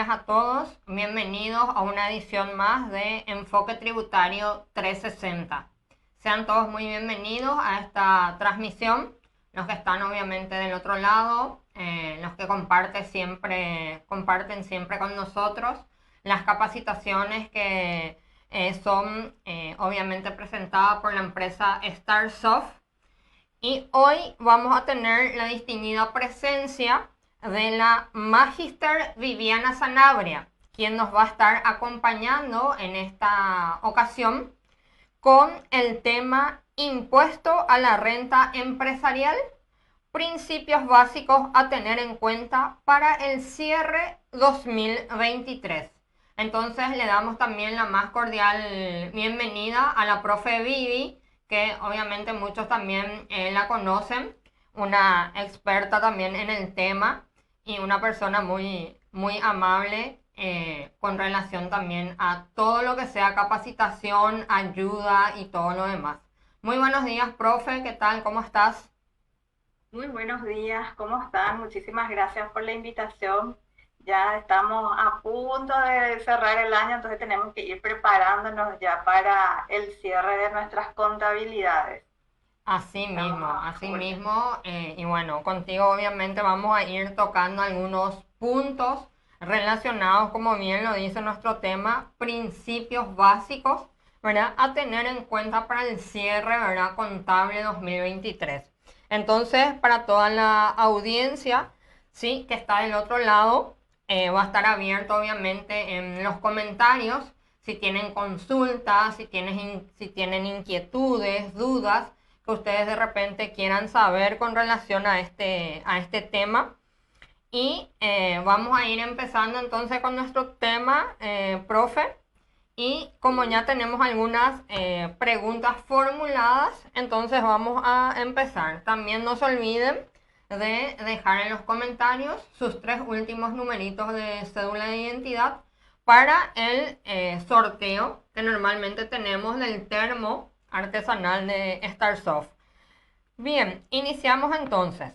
días a todos. Bienvenidos a una edición más de Enfoque Tributario 360. Sean todos muy bienvenidos a esta transmisión. Los que están obviamente del otro lado, los que comparten siempre con nosotros las capacitaciones que son obviamente presentadas por la empresa Starsoft. Y hoy vamos a tener la distinguida presencia de la Magister Viviana Sanabria, quien nos va a estar acompañando en esta ocasión con el tema Impuesto a la renta empresarial, principios básicos a tener en cuenta para el cierre 2023. Entonces le damos también la más cordial bienvenida a la profe Vivi, que obviamente muchos también la conocen, una experta también en el tema y una persona muy, muy amable con relación también a todo lo que sea capacitación, ayuda y todo lo demás. Muy buenos días, profe, ¿qué tal? ¿Cómo estás? Muy buenos días, ¿cómo están? Muchísimas gracias por la invitación. Ya estamos a punto de cerrar el año, entonces tenemos que ir preparándonos ya para el cierre de nuestras contabilidades. Estamos a Así full. mismo, y bueno, contigo obviamente vamos a ir tocando algunos puntos relacionados, como bien lo dice nuestro tema, principios básicos, ¿verdad? A tener en cuenta para el cierre, ¿verdad? Contable 2023. Entonces, para toda la audiencia, sí, que está del otro lado, va a estar abierto obviamente en los comentarios, si tienen consultas, si tienen inquietudes, dudas que ustedes de repente quieran saber con relación a este tema. Y vamos a ir empezando entonces con nuestro tema, profe. Y como ya tenemos algunas preguntas formuladas, entonces vamos a empezar. También no se olviden de dejar en los comentarios sus tres últimos numeritos de cédula de identidad para el sorteo que normalmente tenemos del termo artesanal de Starsoft. Bien, iniciamos entonces.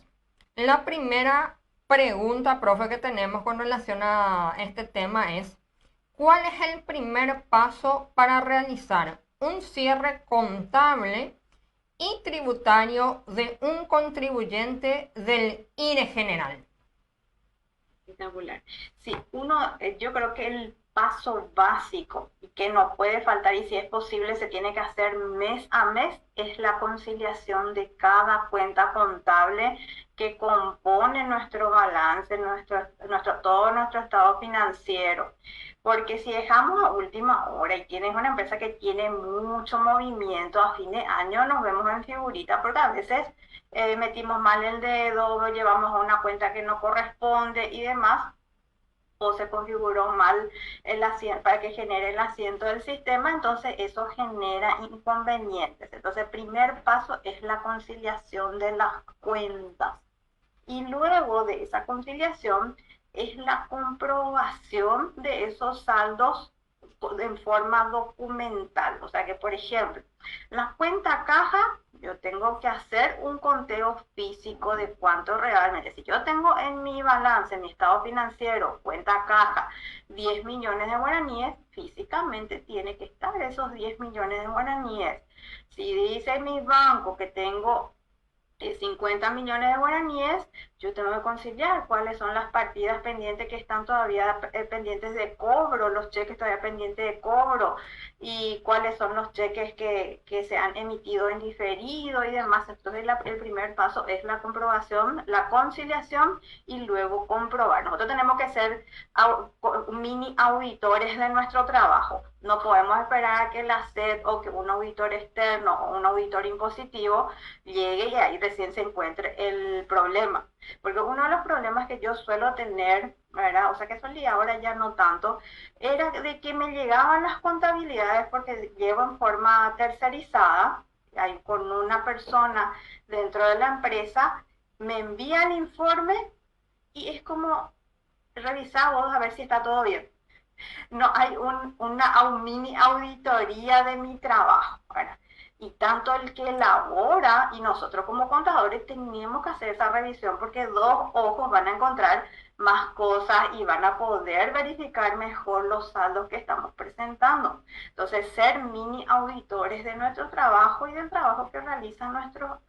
La primera pregunta, profe, que tenemos con relación a este tema es, ¿cuál es el primer paso para realizar un cierre contable y tributario de un contribuyente del IRE general? Espectacular. Sí, yo creo que el paso básico y que no puede faltar y si es posible se tiene que hacer mes a mes es la conciliación de cada cuenta contable que compone nuestro balance, todo nuestro estado financiero. Porque si dejamos a última hora y tienes una empresa que tiene mucho movimiento a fin de año, nos vemos en figurita, porque a veces metimos mal el dedo, lo llevamos a una cuenta que no corresponde y demás, o se configuró mal el asiento para que genere el asiento del sistema, entonces eso genera inconvenientes. Entonces, el primer paso es la conciliación de las cuentas. Y luego de esa conciliación es la comprobación de esos saldos en forma documental. O sea que, por ejemplo, la cuenta caja, yo tengo que hacer un conteo físico de cuánto realmente. Si yo tengo en mi balance, en mi estado financiero, cuenta caja, 10 millones de guaraníes, físicamente tiene que estar esos 10 millones de guaraníes. Si dice mi banco que tengo 50 millones de guaraníes, yo tengo que conciliar cuáles son las partidas pendientes que están todavía pendientes de cobro, los cheques todavía pendientes de cobro y cuáles son los cheques que se han emitido en diferido y demás. Entonces el primer paso es la comprobación, la conciliación y luego comprobar. Nosotros tenemos que ser mini auditores de nuestro trabajo. No podemos esperar a que la SED o que un auditor externo o un auditor impositivo llegue y ahí recién se encuentre el problema. Porque uno de los problemas que yo suelo tener, ¿verdad? O sea que solía ahora ya no tanto, era de que me llegaban las contabilidades porque llevo en forma tercerizada, hay con una persona dentro de la empresa, me envía el informe y es como, revisá vos a ver si está todo bien. No hay una mini auditoría de mi trabajo, ¿verdad? Y tanto el que elabora y nosotros como contadores tenemos que hacer esa revisión porque dos ojos van a encontrar más cosas y van a poder verificar mejor los saldos que estamos presentando. Entonces, ser mini auditores de nuestro trabajo y del trabajo que realizan nuestros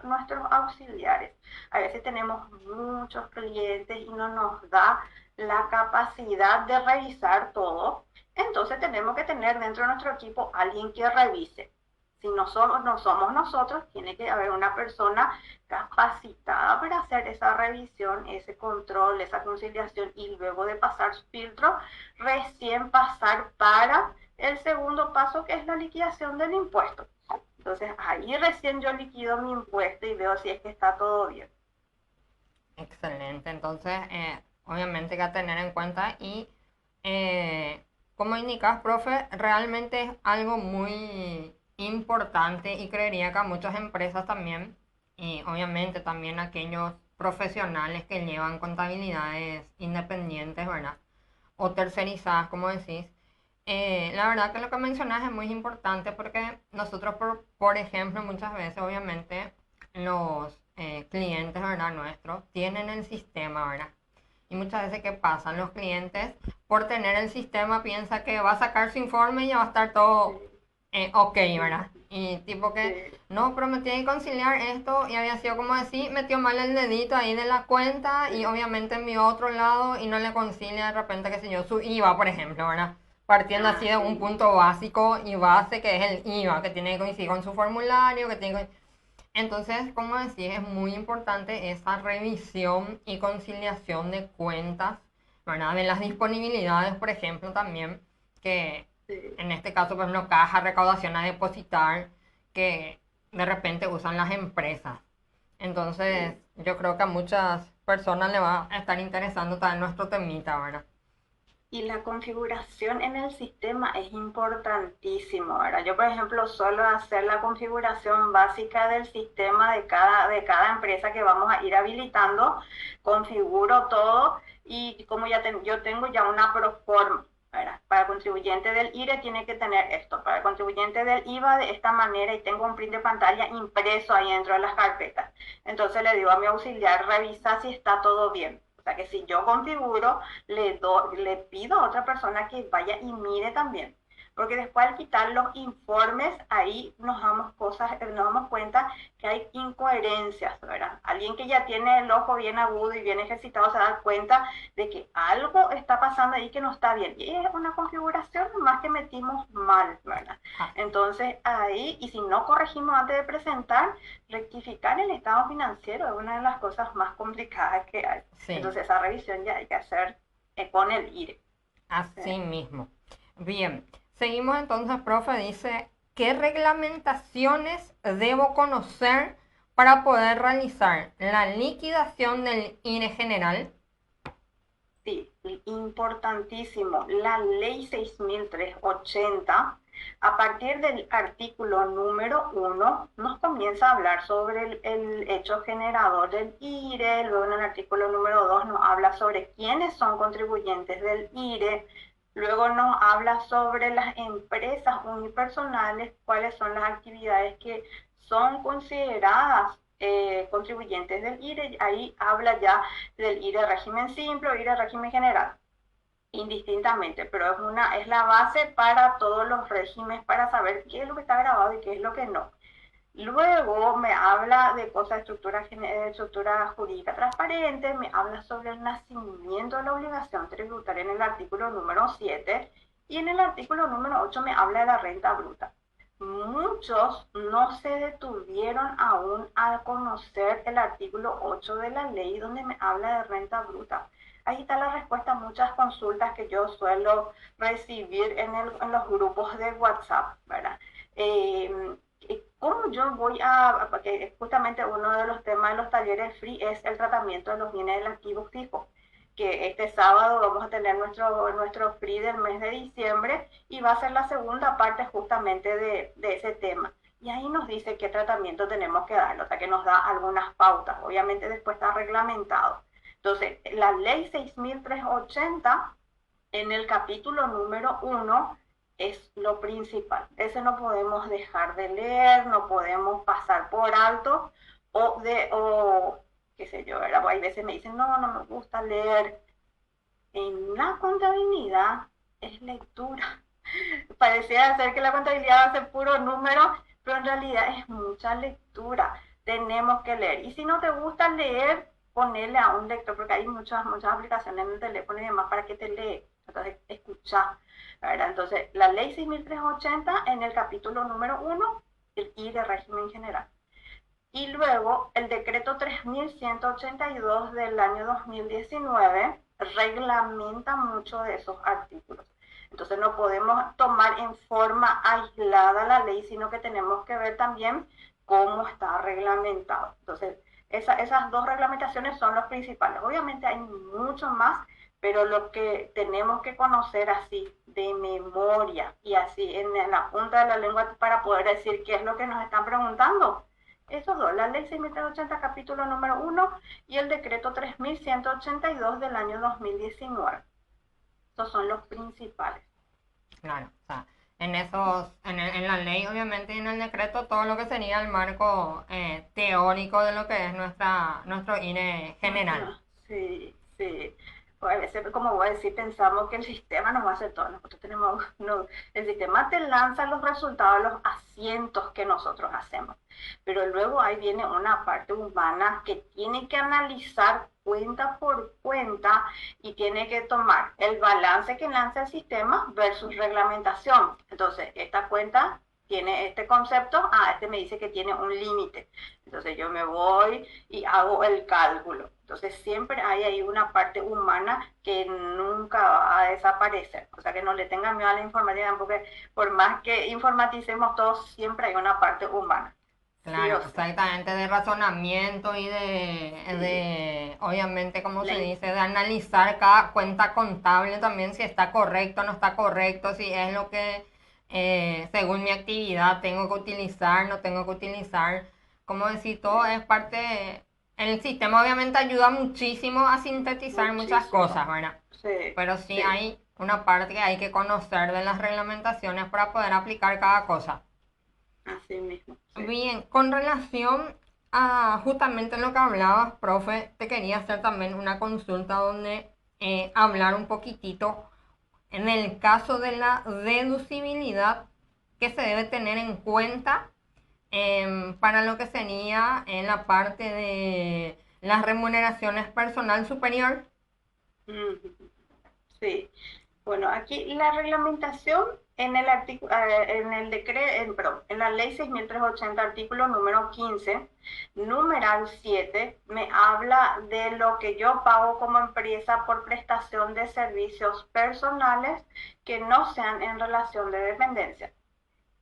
auxiliares. A veces tenemos muchos clientes y no nos da la capacidad de revisar todo. Entonces tenemos que tener dentro de nuestro equipo alguien que revise. Si no somos nosotros, tiene que haber una persona capacitada para hacer esa revisión, ese control, esa conciliación y luego de pasar su filtro, recién pasar para el segundo paso que es la liquidación del impuesto. Entonces ahí recién yo liquido mi impuesto y veo si es que está todo bien. Excelente, entonces obviamente hay que tener en cuenta y como indicas, profe, realmente es algo muy importante y creería que a muchas empresas también y obviamente también aquellos profesionales que llevan contabilidades independientes, ¿verdad? O tercerizadas, como decís. La verdad que lo que mencionas es muy importante porque nosotros, por ejemplo, muchas veces, obviamente, los clientes, ¿verdad? Nuestros tienen el sistema, ¿verdad? Y muchas veces, ¿qué pasa? Los clientes, por tener el sistema, piensa que va a sacar su informe y ya va a estar todo ok, ¿verdad? Y tipo que, Sí, no, pero me tiene que conciliar esto y había sido como decir, metió mal el dedito ahí de la cuenta y sí. obviamente envió a otro lado y no le concilia de repente, qué sé yo, su IVA, por ejemplo, ¿verdad? Partiendo así de un Sí, punto básico y base que es el IVA, que tiene que coincidir con su formulario, que tiene que... Entonces, como decía, es muy importante esa revisión y conciliación de cuentas, ¿verdad? De las disponibilidades, por ejemplo, también, que sí. en este caso, por ejemplo, caja, recaudación a depositar, que de repente usan las empresas. Entonces, Sí. yo creo que a muchas personas le va a estar interesando también nuestro temita, ¿verdad? Y la configuración en el sistema es importantísimo, ¿verdad? Yo, por ejemplo, suelo hacer la configuración básica del sistema de cada empresa que vamos a ir habilitando, configuro todo y como yo tengo ya una proforma, ¿verdad? Para el contribuyente del IRE tiene que tener esto, para el contribuyente del IVA de esta manera y tengo un print de pantalla impreso ahí dentro de las carpetas. Entonces le digo a mi auxiliar, revisa si está todo bien. O sea que si yo configuro, le pido a otra persona que vaya y mire también. Porque después al quitar los informes, ahí nos damos cuenta que hay incoherencias, ¿verdad? Alguien que ya tiene el ojo bien agudo y bien ejercitado se da cuenta de que algo está pasando ahí que no está bien. Y es una configuración más que metimos mal, ¿verdad? Ah, Entonces ahí, y si no corregimos antes de presentar, rectificar el estado financiero es una de las cosas más complicadas que hay. sí, Entonces esa revisión ya hay que hacer con el IRE. así mismo. Bien, seguimos entonces, profe, dice, ¿qué reglamentaciones debo conocer para poder realizar la liquidación del IRE general? Sí, importantísimo. La ley 6380, a partir del artículo número 1, nos comienza a hablar sobre el hecho generador del IRE, luego en el artículo número 2 nos habla sobre quiénes son contribuyentes del IRE, luego nos habla sobre las empresas unipersonales, cuáles son las actividades que son consideradas contribuyentes del IRE, ahí habla ya del IRE régimen simple o IRE régimen general, indistintamente, pero es la base para todos los regímenes para saber qué es lo que está grabado y qué es lo que no. Luego me habla de cosas de estructura jurídica transparente, me habla sobre el nacimiento de la obligación tributaria en el artículo número 7 y en el artículo número 8 me habla de la renta bruta. Muchos no se detuvieron aún al conocer el artículo 8 de la ley donde me habla de renta bruta. Ahí está la respuesta a muchas consultas que yo suelo recibir en los grupos de WhatsApp, ¿verdad? Eh, ¿Cómo yo voy porque justamente uno de los temas de los talleres free es el tratamiento de los bienes del activo fijo? Que este sábado vamos a tener nuestro free del mes de diciembre y va a ser la segunda parte justamente de ese tema. Y ahí nos dice qué tratamiento tenemos que dar, o sea que nos da algunas pautas. Obviamente después está reglamentado. Entonces, la ley 6380 en el capítulo número 1 es lo principal. Ese no podemos dejar de leer, no podemos pasar por alto o qué sé yo, ¿verdad? Hay veces me dicen, no, no me gusta leer. En la contabilidad es lectura. Parecía ser que la contabilidad hace puro número, pero en realidad es mucha lectura. Tenemos que leer. Y si no te gusta leer, ponerle a un lector, porque hay muchas aplicaciones en el teléfono y demás para que te lee. Entonces, escucha. ¿Verdad? Entonces, la ley 6380 en el capítulo número 1, el I de régimen general. Y luego el decreto 3182 del año 2019 reglamenta mucho de esos artículos. Entonces no podemos tomar en forma aislada la ley, sino que tenemos que ver también cómo está reglamentado. Entonces, esas dos reglamentaciones son los principales. Obviamente hay mucho más, pero lo que tenemos que conocer así de memoria y así en la punta de la lengua para poder decir qué es lo que nos están preguntando. Esos dos, la ley 6.380 capítulo número 1 y el decreto 3182 del año 2019. Estos son los principales. Claro, o sea, en la ley obviamente y en el decreto todo lo que sería el marco teórico de lo que es nuestro INE general. Sí, sí. Pues a veces, como voy a decir, pensamos que el sistema nos va a hacer todo. Nosotros tenemos, no, el sistema te lanza los resultados, los asientos que nosotros hacemos. Pero luego ahí viene una parte humana que tiene que analizar cuenta por cuenta y tiene que tomar el balance que lanza el sistema versus reglamentación. Entonces, esta cuenta tiene este concepto, este me dice que tiene un límite. Entonces yo me voy y hago el cálculo. Entonces siempre hay ahí una parte humana que nunca va a desaparecer. O sea que no le tengan miedo a la informática, porque por más que informaticemos todos, siempre hay una parte humana. Sí Claro, o sí. exactamente, de razonamiento y Sí. obviamente, como se La, dice, de analizar cada cuenta contable también, si está correcto o no está correcto, si es lo que según mi actividad tengo que utilizar, no tengo que utilizar. Como decir, todo es parte, el sistema obviamente ayuda muchísimo a sintetizar muchas cosas, muchísimo. ¿verdad? Sí, Pero sí sí. hay una parte que hay que conocer de las reglamentaciones para poder aplicar cada cosa. Así mismo. Sí. Bien, con relación a justamente lo que hablabas, profe, te quería hacer también una consulta donde hablar un poquitito en el caso de la deducibilidad que se debe tener en cuenta para lo que sería en la parte de las remuneraciones personal superior. Sí. Bueno, aquí la reglamentación en el artículo, en el decreto, perdón, en la ley 6.380 artículo número 15 numeral 7 me habla de lo que yo pago como empresa por prestación de servicios personales que no sean en relación de dependencia.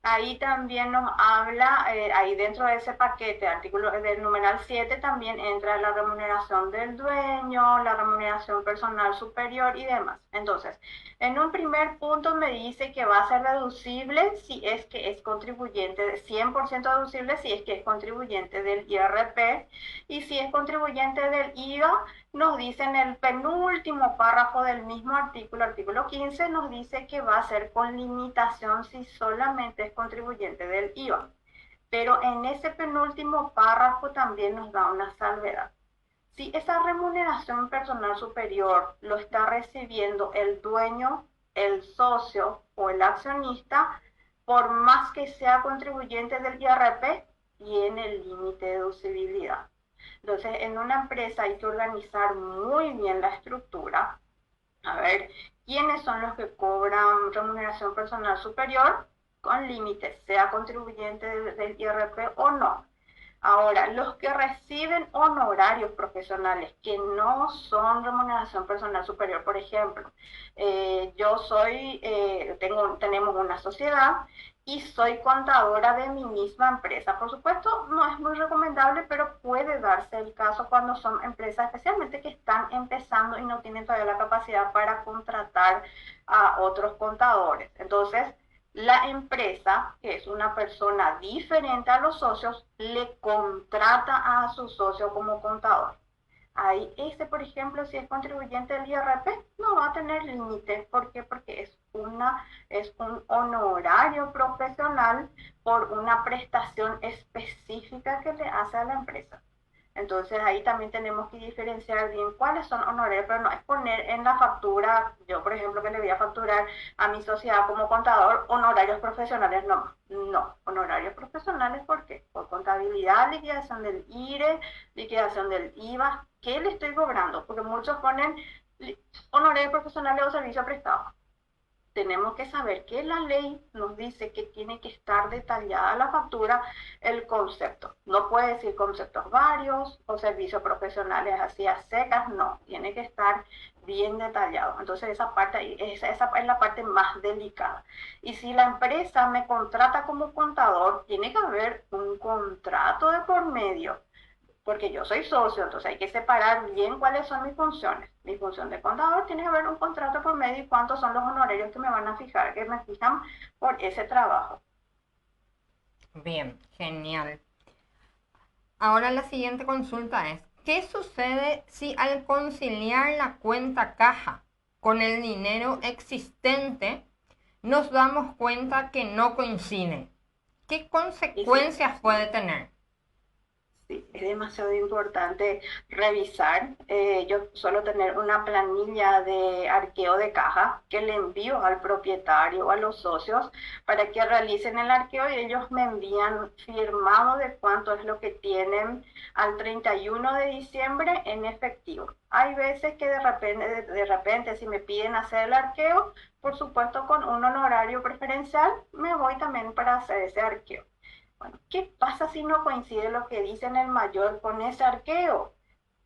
Ahí también nos habla, ahí dentro de ese paquete, artículo del numeral 7 también entra la remuneración del dueño, la remuneración personal superior y demás. Entonces, en un primer punto me dice que va a ser deducible si es que es contribuyente, 100% deducible si es que es contribuyente del IRP, y si es contribuyente del IVA, nos dice en el penúltimo párrafo del mismo artículo, artículo 15, nos dice que va a ser con limitación si solamente es contribuyente del IVA. Pero en ese penúltimo párrafo también nos da una salvedad. Si esa remuneración personal superior lo está recibiendo el dueño, el socio o el accionista, por más que sea contribuyente del IRP, tiene el límite de deducibilidad. Entonces, en una empresa hay que organizar muy bien la estructura, a ver quiénes son los que cobran remuneración personal superior con límites, sea contribuyente del IRP o no. Ahora, los que reciben honorarios profesionales que no son remuneración personal superior, por ejemplo, tenemos una sociedad y soy contadora de mi misma empresa. Por supuesto, no es muy recomendable, pero puede darse el caso cuando son empresas, especialmente que están empezando y no tienen todavía la capacidad para contratar a otros contadores. Entonces, la empresa, que es una persona diferente a los socios, le contrata a su socio como contador. Ahí, por ejemplo, si es contribuyente del IRP, no va a tener límite. ¿Por qué? Porque es es un honorario profesional por una prestación específica que le hace a la empresa. Entonces ahí también tenemos que diferenciar bien cuáles son honorarios, pero no es poner en la factura, yo por ejemplo que le voy a facturar a mi sociedad como contador, honorarios profesionales, no, honorarios profesionales, ¿por qué? Por contabilidad, liquidación del IRE, liquidación del IVA, ¿qué le estoy cobrando? Porque muchos ponen honorarios profesionales o servicios prestados. Tenemos que saber que la ley nos dice que tiene que estar detallada la factura, el concepto. No puede decir conceptos varios o servicios profesionales así a secas, no, tiene que estar bien detallado. Entonces esa es la parte más delicada. Y si la empresa me contrata como contador, tiene que haber un contrato de por medio porque yo soy socio, entonces hay que separar bien cuáles son mis funciones. Mi función de contador tiene que haber un contrato por medio y cuántos son los honorarios que me van a fijar, que me fijan por ese trabajo. Bien, genial. Ahora la siguiente consulta es, ¿qué sucede si al conciliar la cuenta caja con el dinero existente nos damos cuenta que no coinciden? ¿Qué consecuencias puede tener? Sí, es demasiado importante revisar. Yo suelo tener una planilla de arqueo de caja que le envío al propietario o a los socios para que realicen el arqueo y ellos me envían firmado de cuánto es lo que tienen al 31 de diciembre en efectivo. Hay veces que de repente si me piden hacer el arqueo, por supuesto con un honorario preferencial, me voy también para hacer ese arqueo. Bueno, ¿qué pasa si no coincide lo que dice en el mayor con ese arqueo?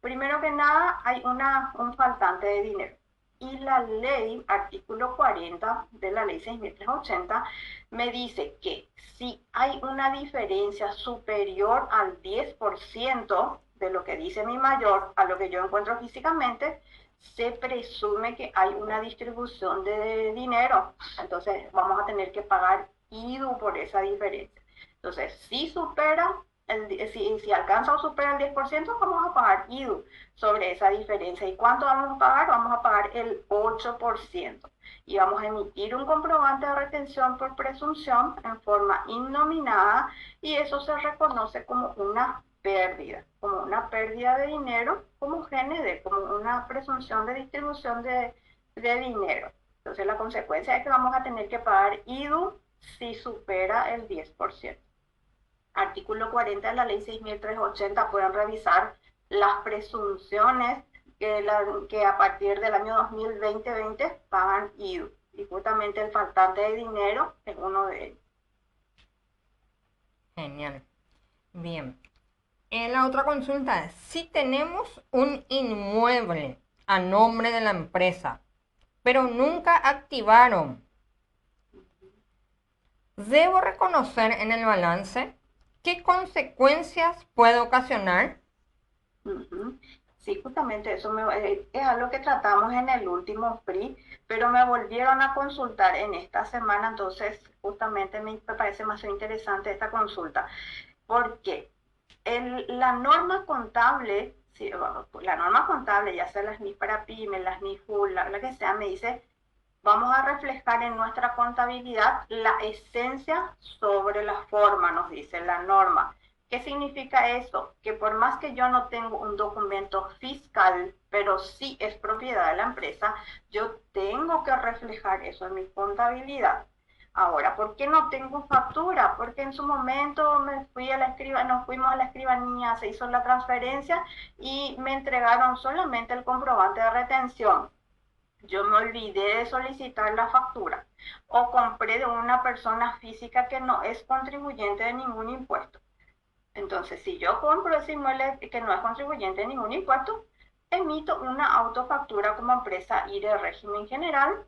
Primero que nada, hay un faltante de dinero. Y la ley, artículo 40 de la ley 6.380, me dice que si hay una diferencia superior al 10% de lo que dice mi mayor a lo que yo encuentro físicamente, se presume que hay una distribución de dinero. Entonces vamos a tener que pagar IDU por esa diferencia. Entonces, si alcanza o supera el 10%, vamos a pagar IDU sobre esa diferencia. ¿Y cuánto vamos a pagar? Vamos a pagar el 8%. Y vamos a emitir un comprobante de retención por presunción en forma innominada y eso se reconoce como una pérdida de dinero, como GND, como una presunción de distribución de dinero. Entonces la consecuencia es que vamos a tener que pagar IDU si supera el 10%. Artículo 40 de la ley 6.380, pueden revisar las presunciones que a partir del año 2020 pagan IDU. Y justamente el faltante de dinero es uno de ellos. Genial. Bien. La otra consulta es, si tenemos un inmueble a nombre de la empresa, pero nunca activaron, ¿debo reconocer en el balance qué consecuencias puede ocasionar? Sí, justamente es algo que tratamos en el último PRI, pero me volvieron a consultar en esta semana, entonces justamente me parece más interesante esta consulta, porque la norma contable, sí, la norma contable, ya sea las NIF para pymes, las NIF full, la que sea, me dice, vamos a reflejar en nuestra contabilidad la esencia sobre la forma, nos dice la norma. ¿Qué significa eso? Que por más que yo no tengo un documento fiscal, pero sí es propiedad de la empresa, yo tengo que reflejar eso en mi contabilidad. Ahora, ¿por qué no tengo factura? Porque en su momento nos fuimos a la escribanía, se hizo la transferencia y me entregaron solamente el comprobante de retención. Yo me olvidé de solicitar la factura o compré de una persona física que no es contribuyente de ningún impuesto. Entonces, si yo compro ese inmueble que no es contribuyente de ningún impuesto, emito una autofactura como empresa y de régimen general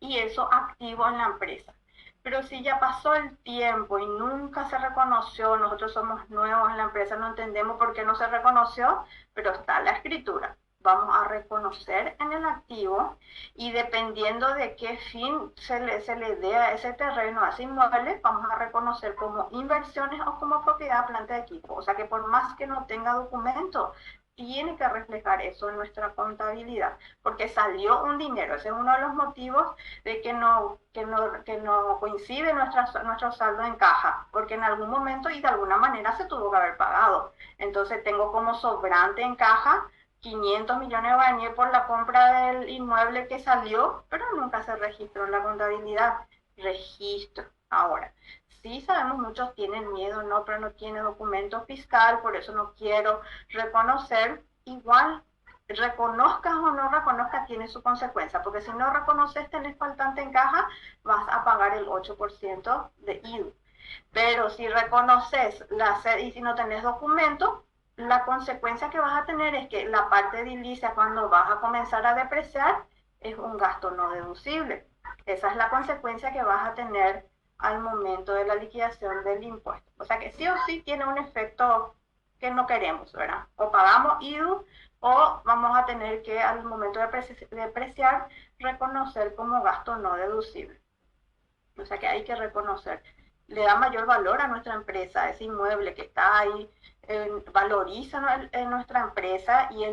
y eso activo en la empresa. Pero si ya pasó el tiempo y nunca se reconoció, nosotros somos nuevos en la empresa, no entendemos por qué no se reconoció, pero está la escritura. Vamos a reconocer en el activo y dependiendo de qué fin se le dé a ese terreno, a ese inmueble, vamos a reconocer como inversiones o como propiedad, planta de equipo. O sea que por más que no tenga documento, tiene que reflejar eso en nuestra contabilidad, porque salió un dinero. Ese es uno de los motivos de que no coincide nuestro saldo en caja, porque en algún momento y de alguna manera se tuvo que haber pagado. Entonces tengo como sobrante en caja 500 millones de guaraníes por la compra del inmueble que salió, pero nunca se registró en la contabilidad. Registro. Ahora, sí sabemos, muchos tienen miedo, no, pero no tiene documento fiscal, por eso no quiero reconocer. Igual, reconozcas o no reconozcas, tiene su consecuencia, porque si no reconoces, tenés faltante en caja, vas a pagar el 8% de IVA. Pero si reconoces y si no tenés documento, la consecuencia que vas a tener es que la parte de edilicia, cuando vas a comenzar a depreciar, es un gasto no deducible. Esa es la consecuencia que vas a tener al momento de la liquidación del impuesto. O sea que sí o sí tiene un efecto que no queremos, ¿verdad? O pagamos IVA o vamos a tener que al momento de depreciar reconocer como gasto no deducible. O sea que hay que reconocer. Le da mayor valor a nuestra empresa, ese inmueble que está ahí, valoriza nuestra empresa y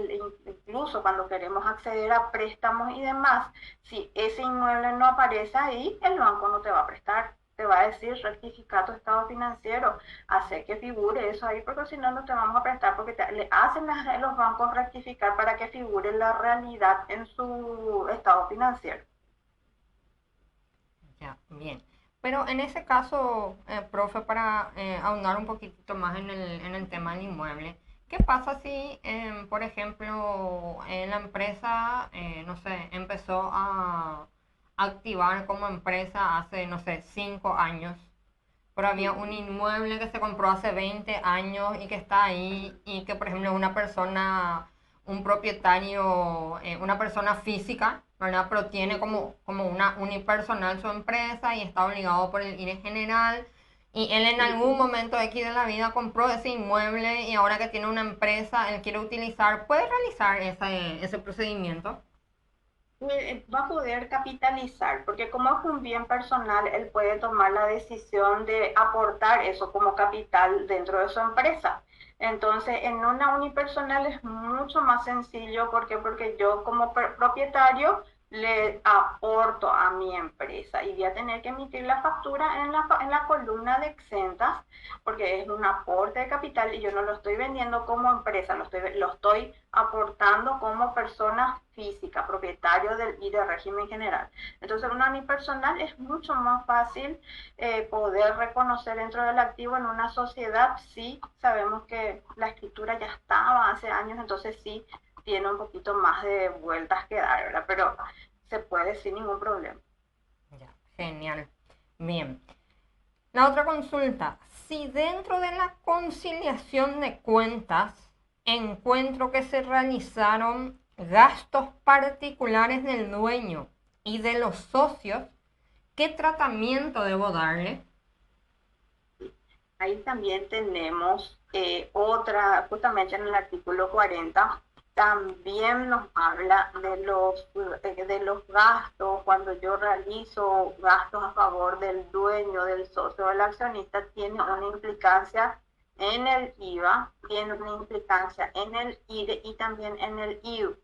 incluso cuando queremos acceder a préstamos y demás, si ese inmueble no aparece ahí, el banco no te va a prestar. Te va a decir, rectifica tu estado financiero, hace que figure eso ahí, porque si no, no te vamos a prestar, porque le hacen los bancos rectificar para que figure la realidad en su estado financiero. Ya, bien. Pero en ese caso, profe, para ahondar un poquitito más en el tema del inmueble, ¿qué pasa si, por ejemplo, la empresa, no sé, empezó a activar como empresa hace, no sé, 5 años, pero había un inmueble que se compró hace 20 años y que está ahí y que, por ejemplo, una persona, un propietario, una persona física, ¿verdad? Pero tiene como una unipersonal su empresa y está obligado por el IRE general. Y él en algún momento X de la vida compró ese inmueble y ahora que tiene una empresa, él quiere utilizar, puede realizar ese procedimiento. Va a poder capitalizar, porque como es un bien personal, él puede tomar la decisión de aportar eso como capital dentro de su empresa. Entonces, en una unipersonal es mucho más sencillo, porque yo como propietario le aporto a mi empresa y voy a tener que emitir la factura en la columna de exentas, porque es un aporte de capital y yo no lo estoy vendiendo como empresa, lo estoy aportando como persona física, propietario y de régimen general. Entonces, una unipersonal es mucho más fácil poder reconocer dentro del activo. En una sociedad sí sabemos que la escritura ya estaba hace años, entonces sí tiene un poquito más de vueltas que dar, ¿verdad? Pero se puede sin ningún problema. Ya, genial. Bien. La otra consulta, si dentro de la conciliación de cuentas encuentro que se realizaron gastos particulares del dueño y de los socios, ¿qué tratamiento debo darle? Ahí también tenemos justamente en el artículo 40, también nos habla de los gastos. Cuando yo realizo gastos a favor del dueño, del socio o del accionista, tiene una implicancia en el IVA, tiene una implicancia en el IRE y también en el IU.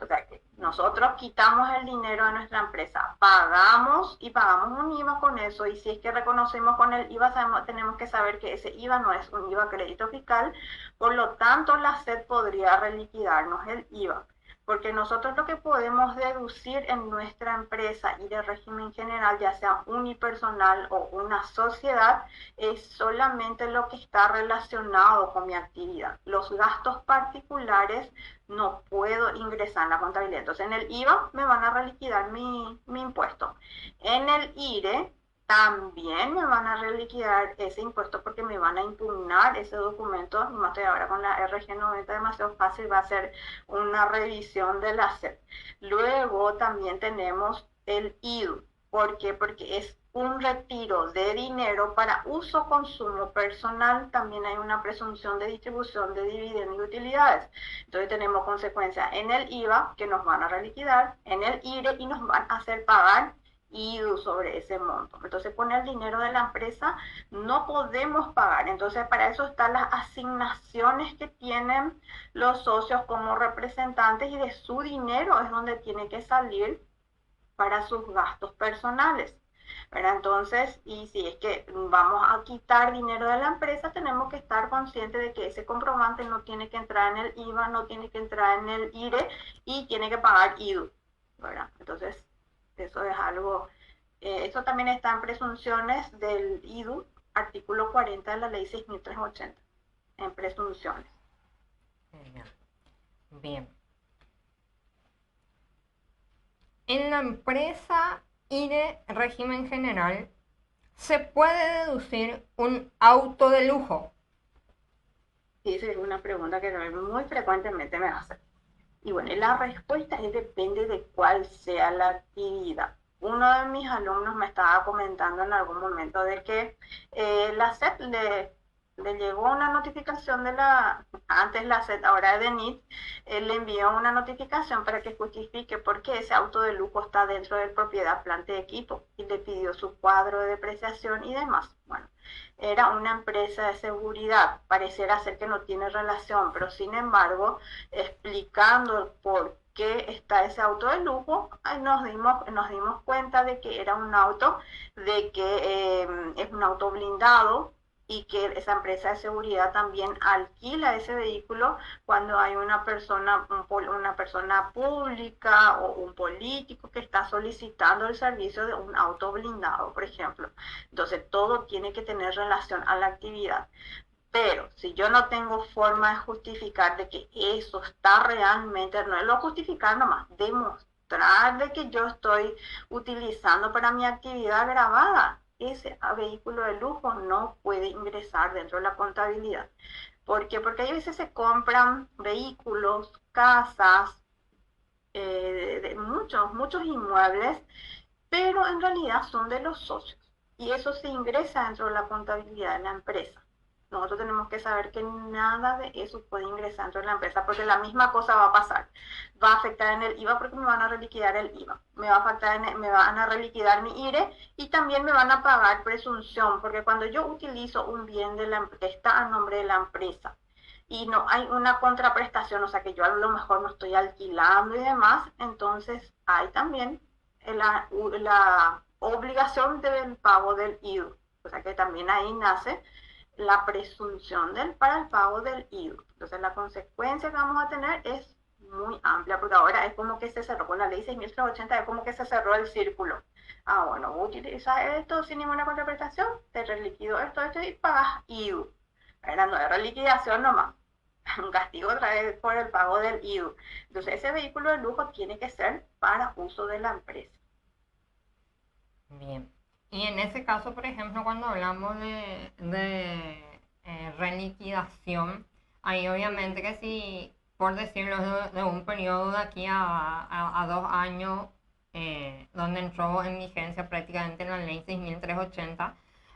O sea que nosotros quitamos el dinero de nuestra empresa, pagamos y pagamos un IVA con eso, y si es que reconocemos con el IVA, tenemos que saber que ese IVA no es un IVA crédito fiscal, por lo tanto la SED podría reliquidarnos el IVA, porque nosotros lo que podemos deducir en nuestra empresa y de régimen general, ya sea unipersonal o una sociedad, es solamente lo que está relacionado con mi actividad. Los gastos particulares no puedo ingresar en la contabilidad. Entonces, en el IVA me van a reliquidar mi impuesto. En el IRE también me van a reliquidar ese impuesto, porque me van a impugnar ese documento. Y más ahora con la RG90, demasiado fácil, va a ser una revisión de la SED. Luego también tenemos el IDU. ¿Por qué? Porque es un retiro de dinero para uso consumo personal. También hay una presunción de distribución de dividendos y utilidades. Entonces tenemos consecuencias en el IVA, que nos van a reliquidar, en el IRE, y nos van a hacer pagar IDU sobre ese monto. Entonces, con el dinero de la empresa no podemos pagar. Entonces, para eso están las asignaciones que tienen los socios como representantes, y de su dinero es donde tiene que salir para sus gastos personales. ¿Verdad? Entonces, y si es que vamos a quitar dinero de la empresa, tenemos que estar conscientes de que ese comprobante no tiene que entrar en el IVA, no tiene que entrar en el IRE y tiene que pagar IDU. ¿Verdad? Entonces, eso es algo, eso también está en presunciones del IDU, artículo 40 de la ley 6.380, en presunciones. Bien. En la empresa y de régimen general, ¿se puede deducir un auto de lujo? Sí, esa es una pregunta que muy frecuentemente me hacen. Y bueno, la respuesta es depende de cuál sea la actividad. Uno de mis alumnos me estaba comentando en algún momento de que la SEP le llegó una notificación de antes la SEP, ahora de NIT, le envió una notificación para que justifique por qué ese auto de lujo está dentro de propiedad, planta y equipo, y le pidió su cuadro de depreciación y demás. Bueno, era una empresa de seguridad, pareciera ser que no tiene relación, pero sin embargo, explicando por qué está ese auto de lujo, nos dimos cuenta de que era un auto, de que es un auto blindado, y que esa empresa de seguridad también alquila ese vehículo cuando hay una persona pública o un político que está solicitando el servicio de un auto blindado, por ejemplo. Entonces, todo tiene que tener relación a la actividad. Pero si yo no tengo forma de justificar de que eso está realmente, no es lo justificar nomás, demostrar de que yo estoy utilizando para mi actividad grabada, ese vehículo de lujo no puede ingresar dentro de la contabilidad. ¿Por qué? Porque a veces se compran vehículos, casas, de muchos inmuebles, pero en realidad son de los socios. Y eso se ingresa dentro de la contabilidad de la empresa. Nosotros tenemos que saber que nada de eso puede ingresar dentro de la empresa, porque la misma cosa va a pasar. Va a afectar en el IVA porque me van a reliquidar el IVA. Me van a reliquidar mi IRE, y también me van a pagar presunción, porque cuando yo utilizo un bien que está a nombre de la empresa y no hay una contraprestación, o sea que yo a lo mejor no estoy alquilando y demás, entonces hay también la obligación del pago del IVA. O sea que también ahí nace la presunción para el pago del IVA. Entonces la consecuencia que vamos a tener es muy amplia, porque ahora es como que se cerró con la ley 6.380, es como que se cerró el círculo. Ah, bueno, utilizas esto sin ninguna contraprestación, te reliquido esto y pagas IVA. Era no de reliquidación nomás, un castigo otra vez por el pago del IVA. Entonces ese vehículo de lujo tiene que ser para uso de la empresa. Bien. Y en ese caso, por ejemplo, cuando hablamos de reliquidación, ahí obviamente que si, por decirlo, de un periodo de aquí a 2 años, donde entró en vigencia prácticamente la ley 6.380,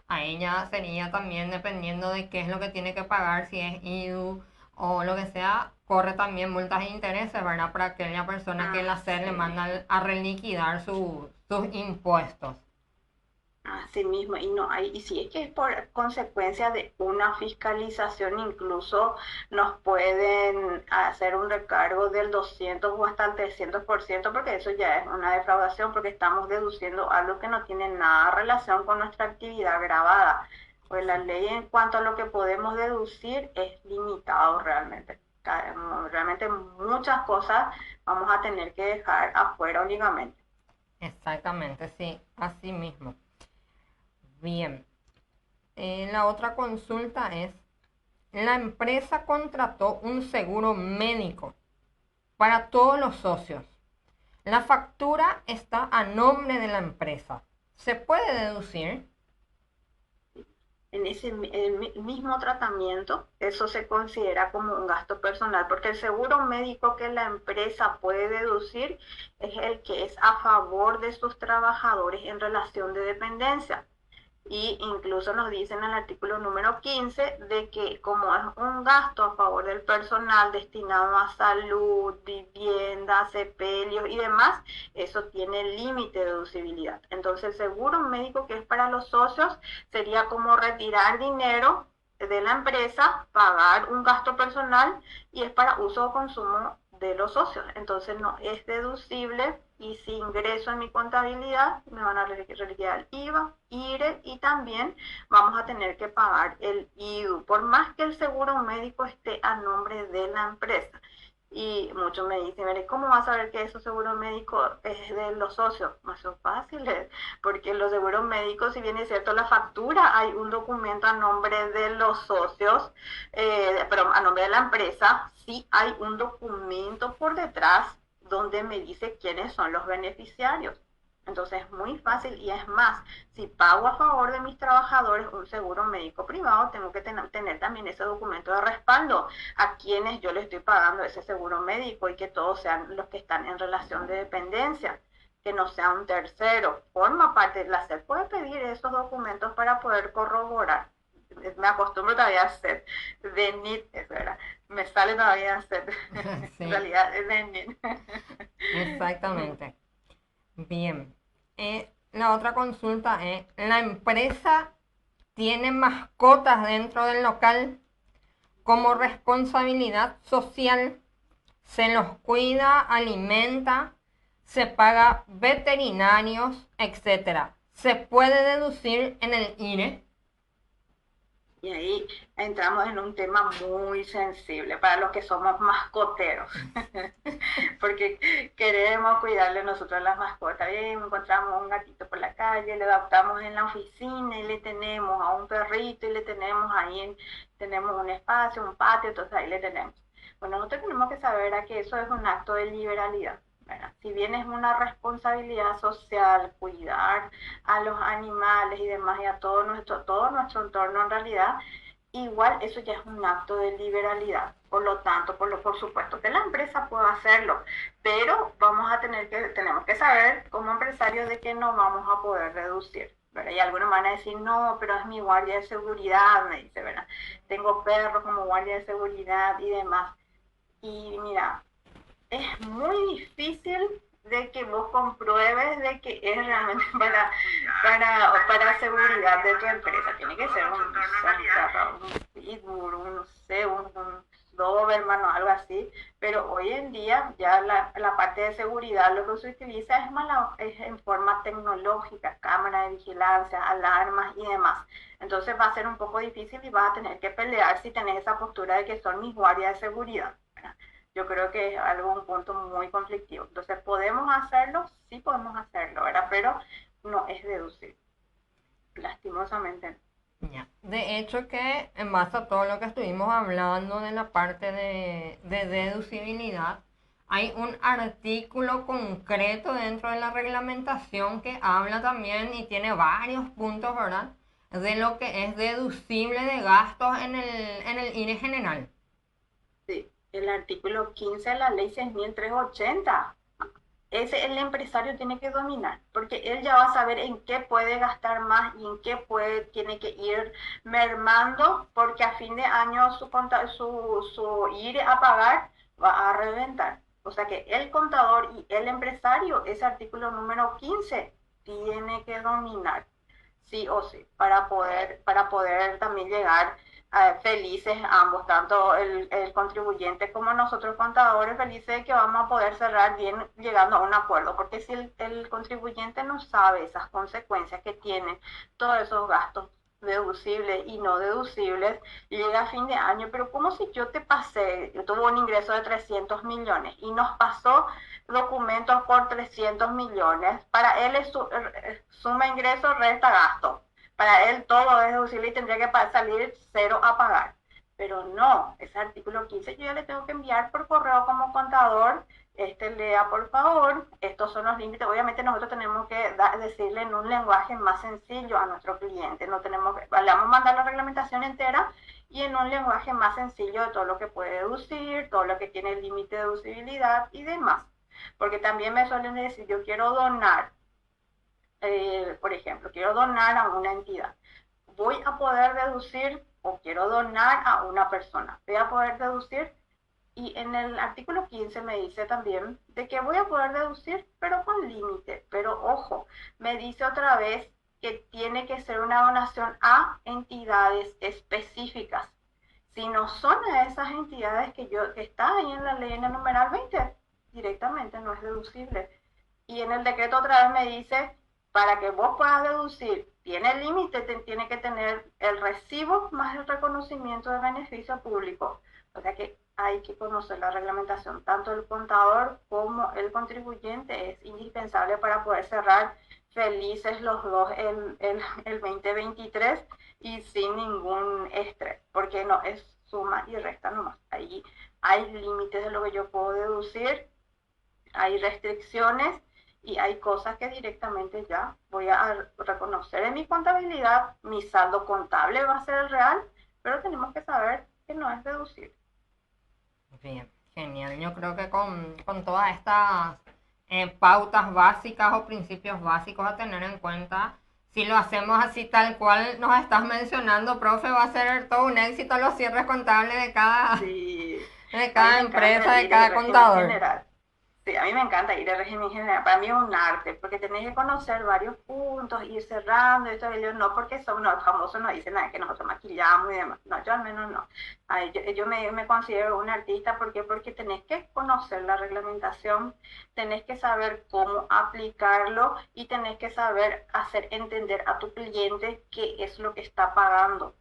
ahí ya sería también dependiendo de qué es lo que tiene que pagar, si es IDU o lo que sea, corre también multas e intereses, ¿verdad? Para aquella persona que el hacer le manda a reliquidar sus impuestos. Así mismo, y no hay, y si es que es por consecuencia de una fiscalización, incluso nos pueden hacer un recargo del 200 o hasta el 300%, porque eso ya es una defraudación, porque estamos deduciendo algo que no tiene nada relación con nuestra actividad grabada. Pues la ley en cuanto a lo que podemos deducir es limitado realmente. Realmente muchas cosas vamos a tener que dejar afuera únicamente. Exactamente, sí, así mismo. Bien. La otra consulta es, la empresa contrató un seguro médico para todos los socios. La factura está a nombre de la empresa. ¿Se puede deducir? En ese mismo tratamiento, eso se considera como un gasto personal, porque el seguro médico que la empresa puede deducir es el que es a favor de sus trabajadores en relación de dependencia. Y incluso nos dicen en el artículo número 15 de que como es un gasto a favor del personal destinado a salud, vivienda, sepelios y demás, eso tiene límite de deducibilidad. Entonces el seguro médico que es para los socios sería como retirar dinero de la empresa, pagar un gasto personal y es para uso o consumo de los socios. Entonces no es deducible y si ingreso en mi contabilidad me van a retirar el IVA, IRE y también vamos a tener que pagar el IDU, por más que el seguro médico esté a nombre de la empresa. Y muchos me dicen, ¿cómo vas a saber que ese seguro médico es de los socios? No son fáciles, porque los seguros médicos, si bien es cierto la factura, hay un documento a nombre de los socios, pero a nombre de la empresa, sí hay un documento por detrás donde me dice quiénes son los beneficiarios. Entonces es muy fácil y es más, si pago a favor de mis trabajadores un seguro médico privado, tengo que tener también ese documento de respaldo a quienes yo le estoy pagando ese seguro médico y que todos sean los que están en relación de dependencia, que no sea un tercero. Forma parte, la SED puede pedir esos documentos para poder corroborar. Me acostumbro todavía a hacer de NIT, eso era, me sale todavía a hacer, en Sí, realidad es de NIT. exactamente. Bien. La otra consulta es, ¿la empresa tiene mascotas dentro del local como responsabilidad social? ¿Se los cuida, alimenta, se paga veterinarios, etcétera? ¿Se puede deducir en el IRE? Y ahí entramos en un tema muy sensible para los que somos mascoteros, porque queremos cuidarle nosotros a las mascotas. Bien, encontramos un gatito por la calle, le adoptamos en la oficina y le tenemos a un perrito y le tenemos ahí, tenemos un espacio, un patio, entonces ahí le tenemos. Bueno, nosotros tenemos que saber a que eso es un acto de liberalidad. ¿Verdad? Si bien es una responsabilidad social cuidar a los animales y demás y a todo nuestro entorno en realidad, igual eso ya es un acto de liberalidad. Por lo tanto, por supuesto que la empresa puede hacerlo, pero tenemos que saber como empresarios de que no vamos a poder reducir. ¿Verdad? Y algunos van a decir, no, pero es mi guardia de seguridad, me dice, ¿verdad? Tengo perros como guardia de seguridad y demás. Y mira, es muy difícil de que vos compruebes de que es realmente para seguridad de tu empresa. Tiene que ser un pitbull, un, no sé, un Doberman o algo así, pero hoy en día ya la parte de seguridad lo que se utiliza es en forma tecnológica, cámara de vigilancia, alarmas y demás. Entonces va a ser un poco difícil y vas a tener que pelear si tenés esa postura de que son mis guardias de seguridad. Yo creo que es un punto muy conflictivo. Entonces, ¿podemos hacerlo? Sí podemos hacerlo, ¿verdad? Pero no es deducible, lastimosamente. Ya. De hecho que en base a todo lo que estuvimos hablando de la parte de deducibilidad, hay un artículo concreto dentro de la reglamentación que habla también y tiene varios puntos, ¿verdad? De lo que es deducible de gastos en el IRE general. Sí, el artículo 15 de la ley 6.380. Ese el empresario tiene que dominar, porque él ya va a saber en qué puede gastar más y en qué tiene que ir mermando, porque a fin de año su ir a pagar va a reventar. O sea que el contador y el empresario, ese artículo número 15 tiene que dominar, sí o sí, para poder también llegar felices ambos, tanto el contribuyente como nosotros contadores, felices de que vamos a poder cerrar bien llegando a un acuerdo, porque si el contribuyente no sabe esas consecuencias que tienen todos esos gastos deducibles y no deducibles, y llega a fin de año, pero como si yo te pasé, yo tuve un ingreso de 300 millones y nos pasó documentos por 300 millones, para él es suma ingreso, resta gasto, para él todo es deducible y tendría que salir cero a pagar. Pero no, ese artículo 15 yo ya le tengo que enviar por correo como contador, lea por favor, estos son los límites. Obviamente nosotros tenemos que decirle en un lenguaje más sencillo a nuestro cliente, no tenemos le vamos a mandar la reglamentación entera y en un lenguaje más sencillo de todo lo que puede deducir, todo lo que tiene el límite de deducibilidad y demás. Porque también me suelen decir, yo quiero donar, por ejemplo, quiero donar a una entidad. voy a poder deducir o quiero donar a una persona. Voy a poder deducir y en el artículo 15 me dice también de que voy a poder deducir, pero con límite. Pero ojo, me dice otra vez que tiene que ser una donación a entidades específicas. Si no son a esas entidades que está ahí en la ley en el numeral 20, directamente no es deducible. Y en el decreto otra vez me dice, para que vos puedas deducir, tiene límite, tiene que tener el recibo más el reconocimiento de beneficio público. O sea que hay que conocer la reglamentación. Tanto el contador como el contribuyente es indispensable para poder cerrar felices los dos el 2023 y sin ningún estrés, porque no es suma y resta nomás. Ahí hay límites de lo que yo puedo deducir, hay restricciones y hay cosas que directamente ya voy a reconocer en mi contabilidad. Mi saldo contable va a ser el real, pero tenemos que saber que no es deducible. Bien, genial. Yo creo que con todas estas pautas básicas o principios básicos a tener en cuenta, si lo hacemos así tal cual nos estás mencionando, profe, va a ser todo un éxito los cierres contables Sí, de a mí cada me encanta empresa, de ir el cada régimen contador. general. Sí, a mí me encanta ir al régimen general. Para mí es un arte, porque tenés que conocer varios puntos, ir cerrando, esto y yo no, porque son no, famosos, no dicen nada que nosotros maquillamos y demás. No, yo al menos no. Ay, yo me considero un artista, ¿por qué? Porque tenés que conocer la reglamentación, tenés que saber cómo aplicarlo y tenés que saber hacer entender a tu cliente qué es lo que está pagando.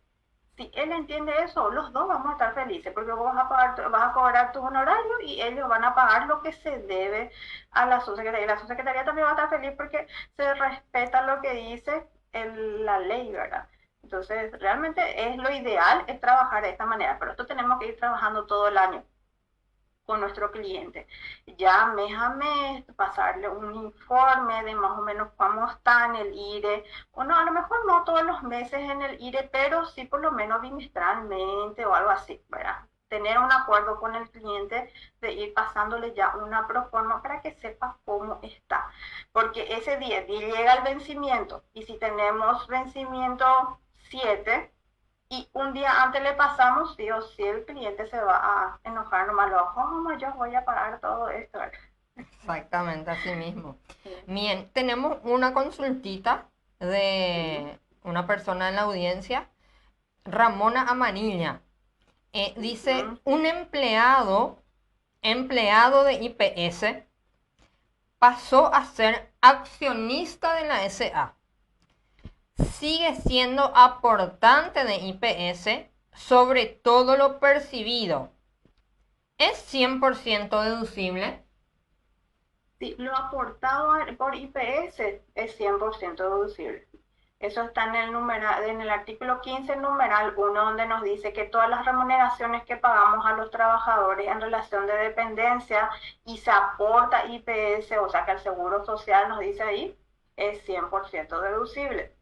Si él entiende eso, los dos vamos a estar felices porque vos vas a cobrar tus honorarios y ellos van a pagar lo que se debe a la subsecretaría. La subsecretaría también va a estar feliz porque se respeta lo que dice la ley, ¿verdad? Entonces, realmente es lo ideal, es trabajar de esta manera, pero esto tenemos que ir trabajando todo el año con nuestro cliente. Ya mes a mes, pasarle un informe de más o menos cómo está en el IRE, o no, a lo mejor no todos los meses en el IRE, pero sí por lo menos bimestralmente o algo así, ¿verdad? Tener un acuerdo con el cliente de ir pasándole ya una proforma para que sepa cómo está. Porque ese día llega el vencimiento y si tenemos vencimiento 7 y un día antes le pasamos, sí o sí el cliente se va a enojar nomás, ¿cómo yo voy a pagar todo esto? Exactamente, así mismo. Sí. Bien, tenemos una consultita Sí. de una persona en la audiencia, Ramona Amarilla. Dice, Ujú. un empleado de IPS, pasó a ser accionista de la SA. Sigue siendo aportante de IPS sobre todo lo percibido. ¿Es 100% deducible? Sí, lo aportado por IPS es 100% deducible. Eso está en el artículo 15, numeral 1, donde nos dice que todas las remuneraciones que pagamos a los trabajadores en relación de dependencia y se aporta IPS, o sea que el Seguro Social nos dice ahí, es 100% deducible.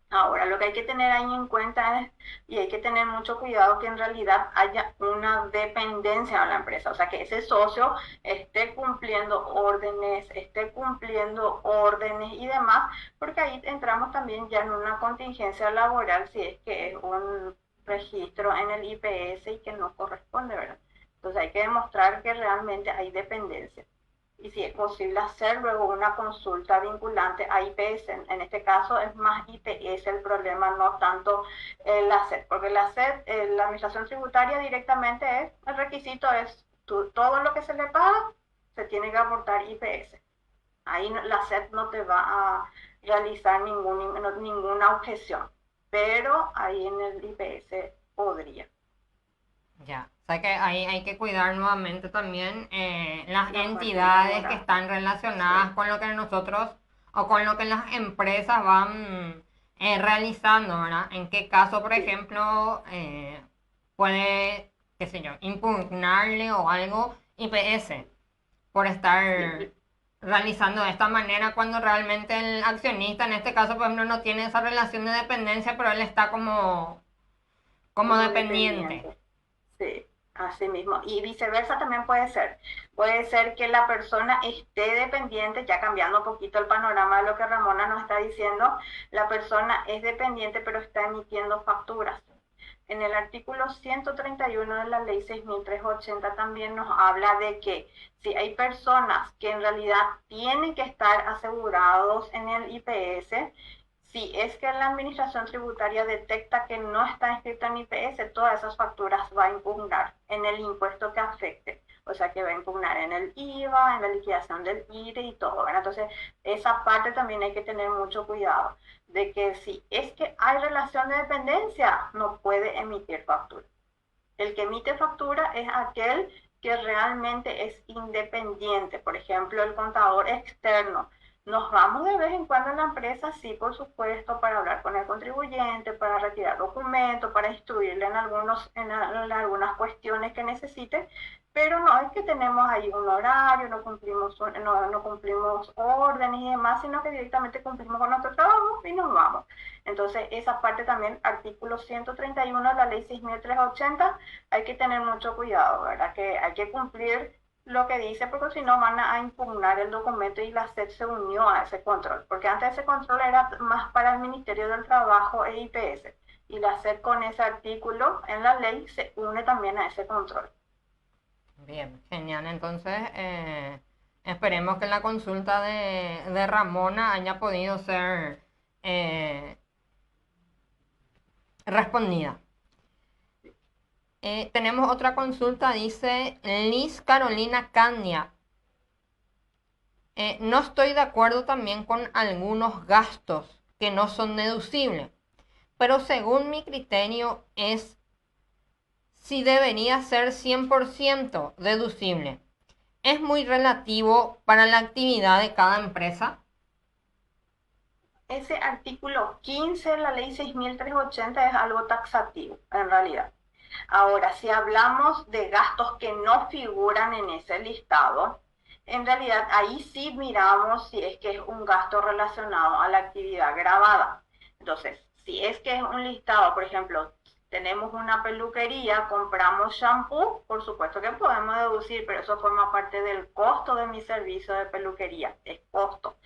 Ahora, lo que hay que tener ahí en cuenta es, y hay que tener mucho cuidado, que en realidad haya una dependencia a la empresa, o sea, que ese socio esté cumpliendo órdenes y demás, porque ahí entramos también ya en una contingencia laboral si es que es un registro en el IPS y que no corresponde, ¿verdad? Entonces hay que demostrar que realmente hay dependencia y si es posible hacer luego una consulta vinculante a IPS. En este caso es más IPS el problema, no tanto la SED, porque la SED, la Administración Tributaria directamente es, el requisito es todo lo que se le paga, se tiene que aportar IPS. Ahí la SED no te va a realizar ninguna objeción, pero ahí en el IPS podría. Ya, o sea que ahí hay que cuidar nuevamente también las La parte entidades que laboral. están Sí, relacionadas con lo que nosotros o con lo que las empresas van realizando, ¿verdad? En qué caso, por sí, ejemplo, puede, qué sé yo, impugnarle o algo IPS por estar sí. realizando de esta manera cuando realmente el accionista, en este caso, por ejemplo, no tiene esa relación de dependencia, pero él está como Como dependiente. dependiente. Sí. Así mismo. Y viceversa también puede ser. Puede ser que la persona esté dependiente, ya cambiando un poquito el panorama de lo que Ramona nos está diciendo, la persona es dependiente pero está emitiendo facturas. En el artículo 131 de la ley 6.380 también nos habla de que si hay personas que en realidad tienen que estar asegurados en el IPS, si es que la administración tributaria detecta que no está inscrito en IPS, todas esas facturas va a impugnar en el impuesto que afecte. O sea que va a impugnar en el IVA, en la liquidación del IRE y todo, ¿verdad? Entonces, esa parte también hay que tener mucho cuidado, de que si es que hay relación de dependencia, no puede emitir factura. El que emite factura es aquel que realmente es independiente, por ejemplo, el contador externo. Nos vamos de vez en cuando en la empresa, sí, por supuesto, para hablar con el contribuyente, para retirar documentos, para instruirle en algunas cuestiones que necesite, pero no es que tenemos ahí un horario, no cumplimos órdenes y demás, sino que directamente cumplimos con nuestro trabajo y nos vamos. Entonces, esa parte también, artículo 131 de la ley 6.380, hay que tener mucho cuidado, ¿verdad? Que hay que cumplir lo que dice, porque si no van a impugnar el documento y la SED se unió a ese control, porque antes ese control era más para el Ministerio del Trabajo e IPS, y la SED con ese artículo en la ley se une también a ese control. Bien, genial. Entonces, esperemos que la consulta de Ramona haya podido ser respondida. Tenemos otra consulta, dice Liz Carolina Candia. No estoy de acuerdo también con algunos gastos que no son deducibles, pero según mi criterio es si debería ser 100% deducible. ¿Es muy relativo para la actividad de cada empresa? Ese artículo 15 de la ley 6.380 es algo taxativo, en realidad. Ahora, si hablamos de gastos que no figuran en ese listado, en realidad ahí sí miramos si es que es un gasto relacionado a la actividad grabada. Entonces, si es que es un listado, por ejemplo, tenemos una peluquería, compramos shampoo, por supuesto que podemos deducir, pero eso forma parte del costo de mi servicio de peluquería, es costo.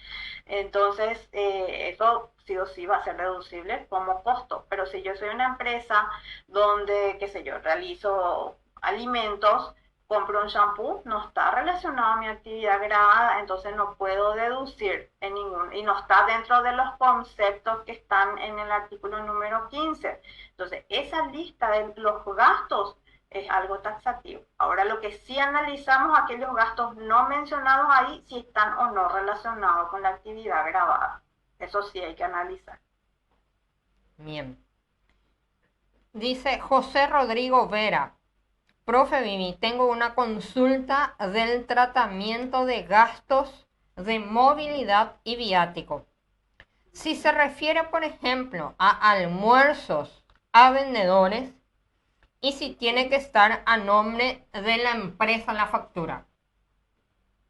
Entonces, eso sí o sí va a ser deducible como costo. Pero si yo soy una empresa donde, qué sé yo, realizo alimentos, compro un shampoo, no está relacionado a mi actividad grabada, entonces no puedo deducir en ningún, y no está dentro de los conceptos que están en el artículo número 15. Entonces, esa lista de los gastos es algo taxativo. Ahora, lo que sí analizamos, aquellos gastos no mencionados ahí, si están o no relacionados con la actividad grabada. Eso sí hay que analizar. Bien. Dice José Rodrigo Vera. Profe Vivi, tengo una consulta del tratamiento de gastos de movilidad y viático. Si se refiere, por ejemplo, a almuerzos a vendedores y si tiene que estar a nombre de la empresa la factura.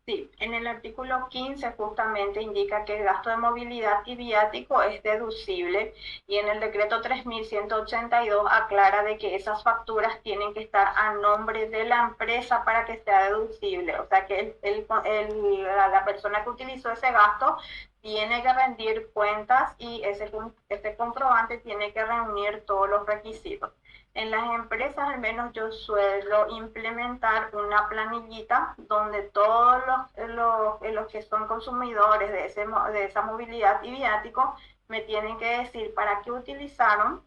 Sí, en el artículo 15 justamente indica que el gasto de movilidad y viático es deducible y en el decreto 3.182 aclara de que esas facturas tienen que estar a nombre de la empresa para que sea deducible. O sea que la persona que utilizó ese gasto tiene que rendir cuentas y ese comprobante tiene que reunir todos los requisitos. En las empresas al menos yo suelo implementar una planillita donde todos los que son consumidores de esa movilidad y viático me tienen que decir para qué utilizaron,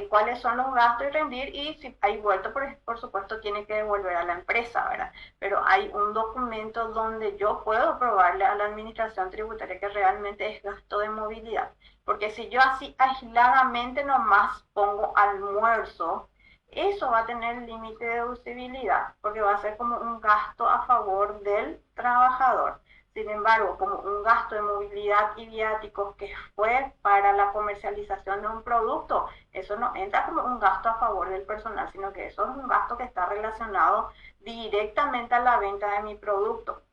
cuáles son los gastos y rendir, y si hay vuelto, por supuesto, tiene que devolver a la empresa, ¿verdad? Pero hay un documento donde yo puedo probarle a la administración tributaria que realmente es gasto de movilidad. Porque si yo así aisladamente nomás pongo almuerzo, eso va a tener límite de deducibilidad, porque va a ser como un gasto a favor del trabajador. Sin embargo, como un gasto de movilidad y viáticos que fue para la comercialización de un producto, eso no entra como un gasto a favor del personal, sino que eso es un gasto que está relacionado directamente a la venta de mi producto.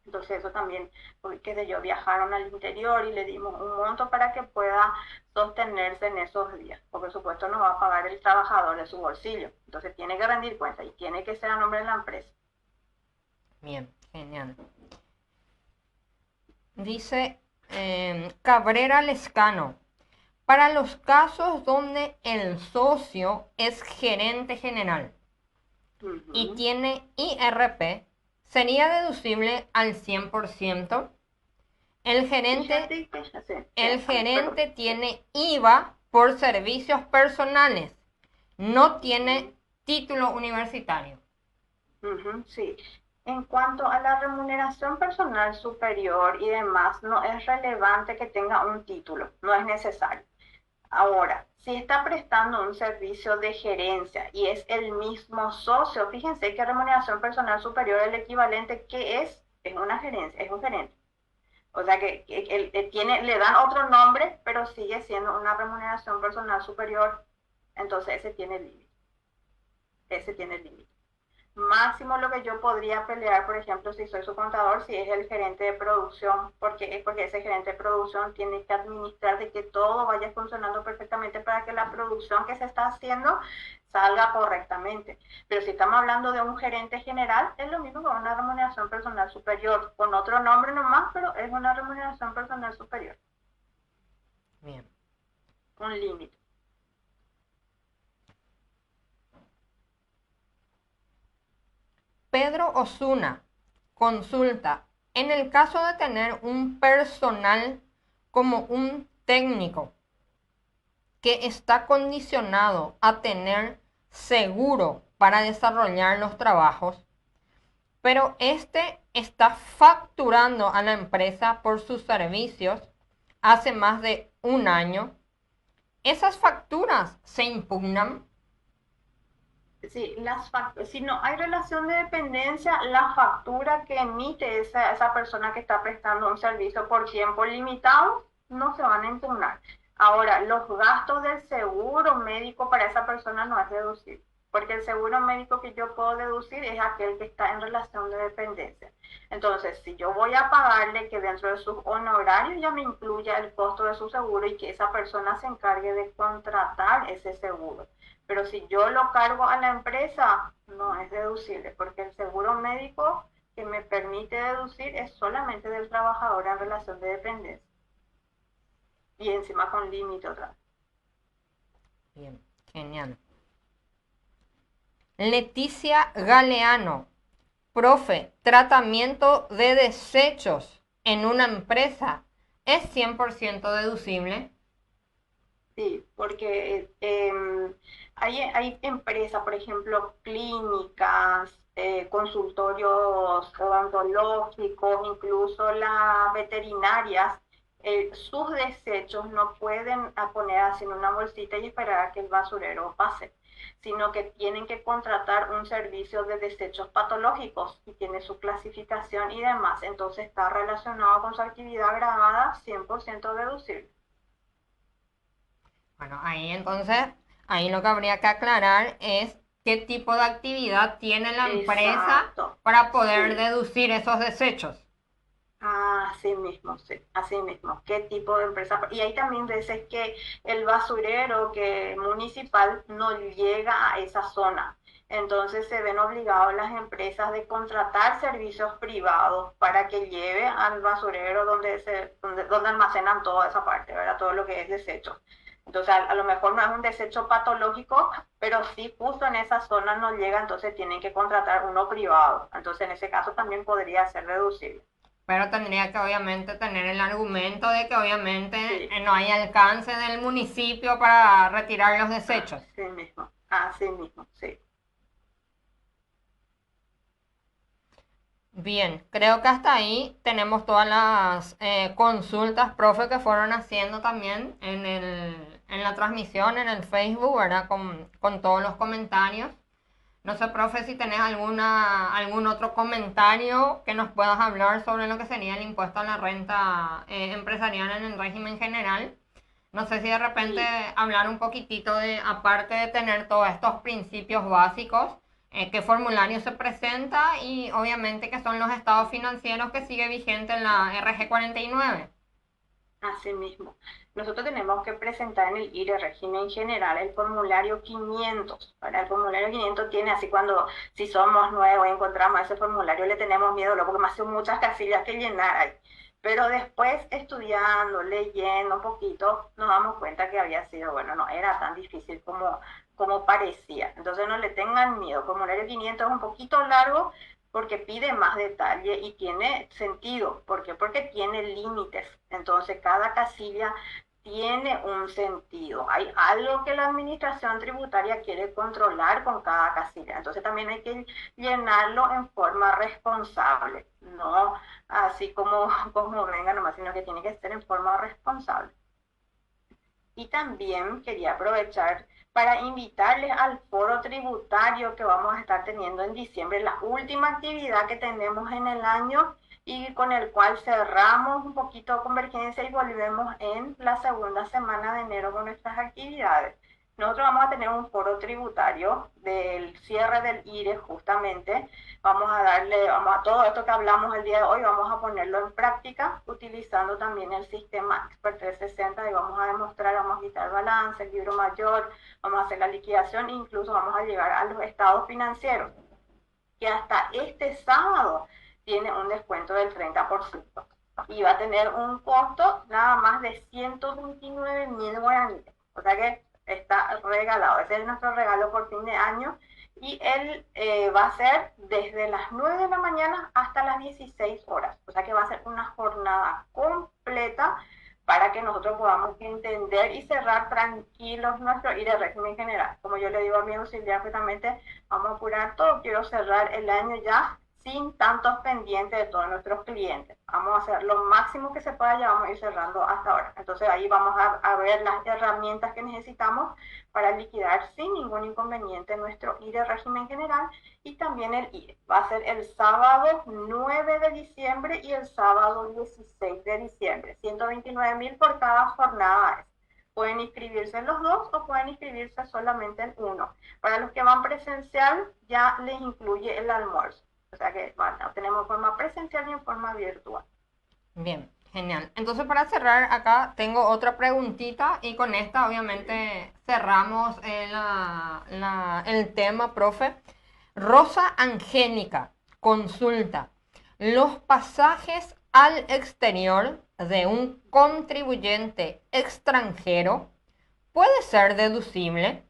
Entonces eso también, qué sé yo, viajaron al interior y le dimos un monto para que pueda sostenerse en esos días. Por supuesto no va a pagar el trabajador de su bolsillo. Entonces tiene que rendir cuenta y tiene que ser a nombre de la empresa. Bien, genial. Dice Cabrera Lescano. Para los casos donde el socio es gerente general y tiene IRP, ¿sería deducible al 100%? El gerente tiene IVA por servicios personales, no tiene título universitario. Sí. En cuanto a la remuneración personal superior y demás, no es relevante que tenga un título, no es necesario. Ahora, si está prestando un servicio de gerencia y es el mismo socio, fíjense que remuneración personal superior, el equivalente que es una gerencia, es un gerente. O sea que le dan otro nombre, pero sigue siendo una remuneración personal superior, entonces ese tiene límite. Ese tiene límite. Máximo lo que yo podría pelear, por ejemplo, si soy su contador, si es el gerente de producción, porque ese gerente de producción tiene que administrar de que todo vaya funcionando perfectamente para que la producción que se está haciendo salga correctamente. Pero si estamos hablando de un gerente general, es lo mismo con una remuneración personal superior, con otro nombre nomás, pero es una remuneración personal superior. Bien. Un límite. Pedro Osuna consulta, en el caso de tener un personal como un técnico que está condicionado a tener seguro para desarrollar los trabajos, pero este está facturando a la empresa por sus servicios hace más de un año, ¿esas facturas se impugnan? Sí, si no hay relación de dependencia, la factura que emite esa persona que está prestando un servicio por tiempo limitado no se van a impugnar. Ahora, los gastos del seguro médico para esa persona no es deducible, porque el seguro médico que yo puedo deducir es aquel que está en relación de dependencia. Entonces, si yo voy a pagarle que dentro de sus honorarios ya me incluya el costo de su seguro y que esa persona se encargue de contratar ese seguro. Pero si yo lo cargo a la empresa, no es deducible, porque el seguro médico que me permite deducir es solamente del trabajador en relación de dependencia. Y encima con límite otra vez. Bien, genial. Leticia Galeano. Profe, tratamiento de desechos en una empresa es 100% deducible. Sí, porque hay empresas, por ejemplo, clínicas, consultorios odontológicos, incluso las veterinarias, sus desechos no pueden poner así en una bolsita y esperar a que el basurero pase, sino que tienen que contratar un servicio de desechos patológicos y tiene su clasificación y demás. Entonces está relacionado con su actividad grabada, 100% deducible. Bueno, ahí entonces, ahí lo que habría que aclarar es qué tipo de actividad tiene la empresa. Exacto. Para poder Sí. deducir esos desechos. Así mismo, sí, así mismo. ¿Qué tipo de empresa? Y hay también veces que el basurero que municipal no llega a esa zona. Entonces se ven obligados las empresas de contratar servicios privados para que lleve al basurero donde almacenan toda esa parte, ¿verdad? Todo lo que es desecho. Entonces a lo mejor no es un desecho patológico, pero sí justo en esa zona no llega, entonces tienen que contratar uno privado. Entonces en ese caso también podría ser reducible. Pero tendría que obviamente tener el argumento de que obviamente no hay alcance del municipio para retirar los desechos. Así mismo, sí. Bien, creo que hasta ahí tenemos todas las consultas, profe, que fueron haciendo también en la transmisión, en el Facebook, ¿verdad? Con todos los comentarios. No sé, profe, si tenés algún otro comentario que nos puedas hablar sobre lo que sería el impuesto a la renta empresarial en el régimen general. No sé si de repente hablar un poquitito de, aparte de tener todos estos principios básicos, qué formulario se presenta y obviamente que son los estados financieros que sigue vigente en la RG 49. Así mismo. Nosotros tenemos que presentar en el IRE régimen general el formulario 500. Para el formulario 500 tiene así cuando, si somos nuevos y encontramos ese formulario, le tenemos miedo, ¿no? Porque me hacen muchas casillas que llenar ahí. Pero después, estudiando, leyendo un poquito, nos damos cuenta que había sido, bueno, no era tan difícil como parecía. Entonces no le tengan miedo. El formulario 500 es un poquito largo, porque pide más detalle y tiene sentido. ¿Por qué? Porque tiene límites. Entonces, cada casilla tiene un sentido. Hay algo que la administración tributaria quiere controlar con cada casilla. Entonces, también hay que llenarlo en forma responsable, no así como venga nomás, sino que tiene que ser en forma responsable. Y también quería aprovechar para invitarles al foro tributario que vamos a estar teniendo en diciembre, la última actividad que tenemos en el año y con el cual cerramos un poquito Convergencia y volvemos en la segunda semana de enero con nuestras actividades. Nosotros vamos a tener un foro tributario del cierre del IRE justamente. Vamos a todo esto que hablamos el día de hoy, vamos a ponerlo en práctica utilizando también el sistema Expert 360 y vamos a demostrar, vamos a quitar balance, el libro mayor, vamos a hacer la liquidación e incluso vamos a llegar a los estados financieros, que hasta este sábado tiene un descuento del 30% y va a tener un costo nada más de 129.000 guaraníes. O sea que está regalado. Ese es nuestro regalo por fin de año. Y él va a ser desde las 9 de la mañana hasta las 16 horas. O sea que va a ser una jornada completa para que nosotros podamos entender y cerrar tranquilos nuestro IRE régimen general. Como yo le digo a mi auxiliar, justamente vamos a apurar todo. Quiero cerrar el año ya sin tantos pendientes de todos nuestros clientes. Vamos a hacer lo máximo que se pueda, ya vamos a ir cerrando hasta ahora. Entonces ahí vamos a ver las herramientas que necesitamos para liquidar sin ningún inconveniente nuestro IRE régimen general y también el IRE. Va a ser el sábado 9 de diciembre y el sábado 16 de diciembre. 129.000 por cada jornada. Pueden inscribirse en los dos o pueden inscribirse solamente en uno. Para los que van presencial ya les incluye el almuerzo. O sea que bueno, tenemos forma presencial y en forma virtual. Bien, genial. Entonces para cerrar acá tengo otra preguntita y con esta obviamente cerramos el tema, profe. Rosa Angélica consulta, ¿los pasajes al exterior de un contribuyente extranjero puede ser deducible?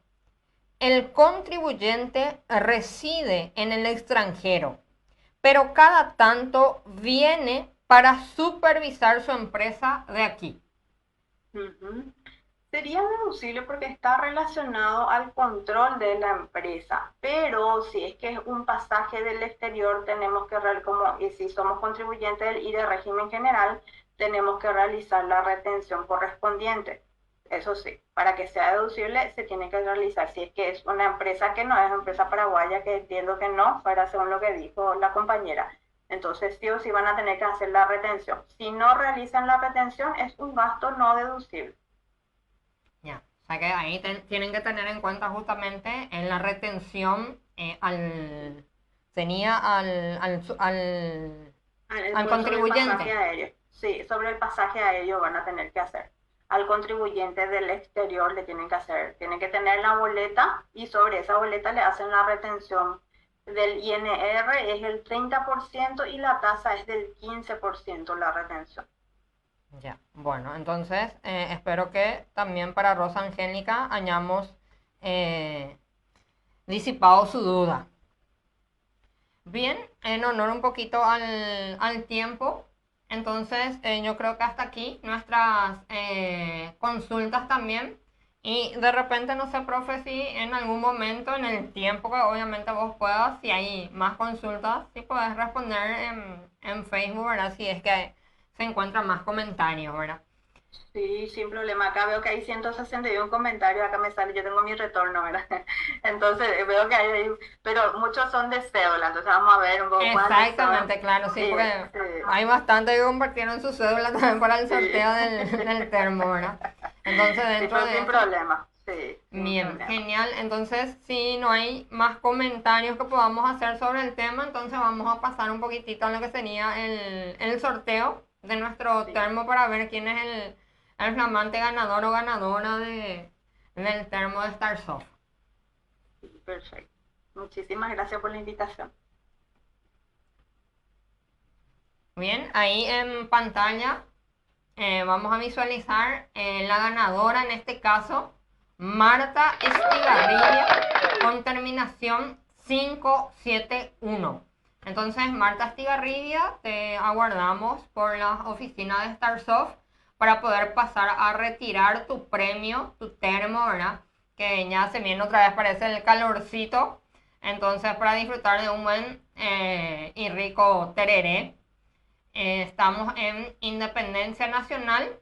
El contribuyente reside en el extranjero, pero cada tanto viene para supervisar su empresa de aquí. Sería deducible porque está relacionado al control de la empresa, pero si es que es un pasaje del exterior, tenemos que, y si somos contribuyentes del IRE régimen general, tenemos que realizar la retención correspondiente. Eso sí, para que sea deducible se tiene que realizar. Si es que es una empresa que no es empresa paraguaya, que entiendo que no, fuera según lo que dijo la compañera. Entonces sí o sí van a tener que hacer la retención. Si no realizan la retención, es un gasto no deducible. Ya, o sea que ahí tienen que tener en cuenta justamente en la retención tenía al contribuyente. Pasaje aéreo. Sí, sobre el pasaje aéreo van a tener que hacer. Al contribuyente del exterior le tienen que hacer, tienen que tener la boleta y sobre esa boleta le hacen la retención del INR, es el 30% y la tasa es del 15% la retención. Ya, bueno, entonces espero que también para Rosa Angélica hayamos disipado su duda. Bien, en honor un poquito al tiempo, entonces yo creo que hasta aquí nuestras consultas también. Y de repente, no sé, profe, si en algún momento, en el tiempo que obviamente vos puedas, si hay más consultas, si podés responder en Facebook, ¿verdad? Si es que se encuentran más comentarios, ¿verdad? Sí, sin problema. Acá veo que hay 161 comentarios, acá me sale, yo tengo mi retorno, ¿verdad? Entonces veo que hay, pero muchos son de cédula, entonces vamos a ver un poco más. Exactamente, claro, sí, porque hay bastante que compartieron su cédula también para el sorteo del termo, ¿verdad? Entonces dentro de... Sin problema, sí. sin Bien, problema. genial. Entonces, si no hay más comentarios que podamos hacer sobre el tema, entonces vamos a pasar un poquitito a lo que sería el sorteo de nuestro Sí, termo para ver quién es el flamante ganador o ganadora del termo de Starsoft. sí, perfecto. Muchísimas gracias por la invitación. Bien, ahí en pantalla vamos a visualizar la ganadora, en este caso, Marta Estigarribia, con terminación 571. Entonces, Marta Estigarribia, te aguardamos por la oficina de Starsoft para poder pasar a retirar tu premio, tu termo, ¿verdad? Que ya se viene otra vez, parece el calorcito. Entonces, para disfrutar de un buen y rico tereré. Estamos en Independencia Nacional,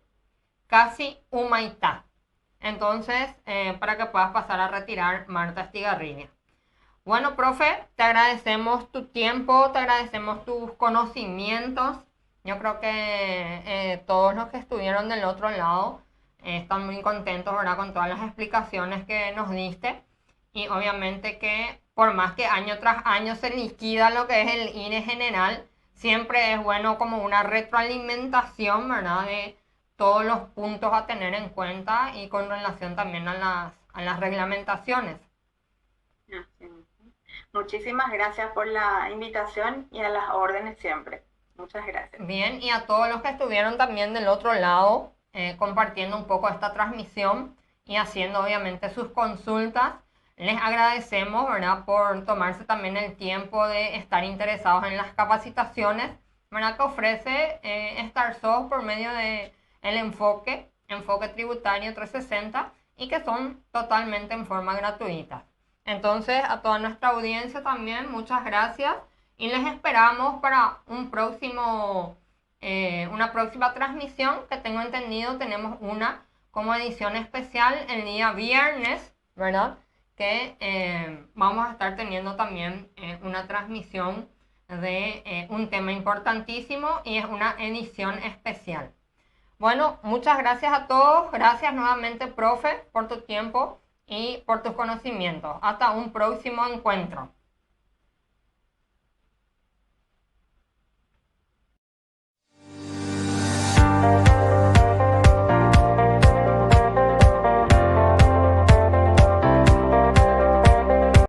casi Humaitá. Entonces, para que puedas pasar a retirar Marta Estigarribia. Bueno, profe, te agradecemos tu tiempo, te agradecemos tus conocimientos. Yo creo que todos los que estuvieron del otro lado están muy contentos, ¿verdad? Con todas las explicaciones que nos diste. Y obviamente que por más que año tras año se liquida lo que es el INE general, siempre es bueno como una retroalimentación, ¿verdad? De todos los puntos a tener en cuenta y con relación también a las reglamentaciones. Así mismo. Muchísimas gracias por la invitación y a las órdenes siempre. Muchas gracias. Bien, y a todos los que estuvieron también del otro lado, compartiendo un poco esta transmisión y haciendo obviamente sus consultas, les agradecemos, ¿verdad?, por tomarse también el tiempo de estar interesados en las capacitaciones, ¿verdad?, que ofrece Starsoft por medio de el enfoque tributario 360, y que son totalmente en forma gratuita. Entonces, a toda nuestra audiencia también, muchas gracias y les esperamos para una próxima transmisión, que tengo entendido tenemos una como edición especial el día viernes, ¿verdad? Que vamos a estar teniendo también una transmisión de un tema importantísimo y es una edición especial. Bueno, muchas gracias a todos. Gracias nuevamente, profe, por tu tiempo y por tus conocimientos. Hasta un próximo encuentro.